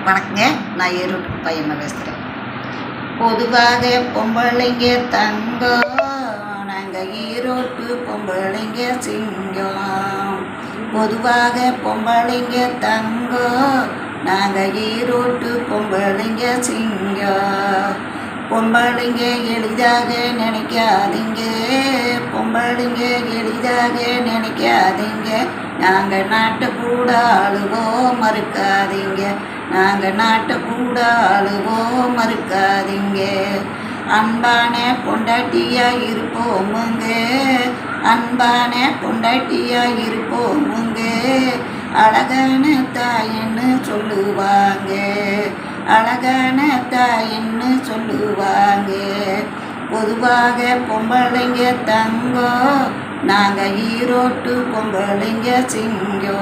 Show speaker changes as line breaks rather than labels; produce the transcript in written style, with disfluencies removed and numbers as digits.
வணக்கங்க. நான் ஈரோட்டு பையம்மா பேசுகிறேன். பொதுவாக பொம்பளைங்க தங்கம், நாங்கள் ஈரோட்டு பொம்பளைங்க சிங்கம். பொதுவாக பொம்பளைங்க தங்கம், நாங்கள் ஈரோட்டு பொம்பளைங்க சிங்கம். பொம்பளைங்க எளிதாக நினைக்காதீங்க, பொம்பளைங்க எளிதாக நினைக்காதீங்க. நாங்கள் நாட்டை கூட ஆளுவோம் மறுக்காதீங்க, நாங்கள் நாட்டை கூட ஆளுவோம் மறுக்காதீங்க. அன்பான பொண்டாட்டியா இருப்போமுங்க, அன்பான பொண்டாட்டியா இருப்போமுங்க. அழகான தாயின்னு சொல்லுவாங்க, அழகான தாயின்னு சொல்லுவாங்க. பொதுவாக பொம்பளைங்க தங்கம், நாங்கள் ஈரோட்டு பொம்பளைங்க சிங்கம்.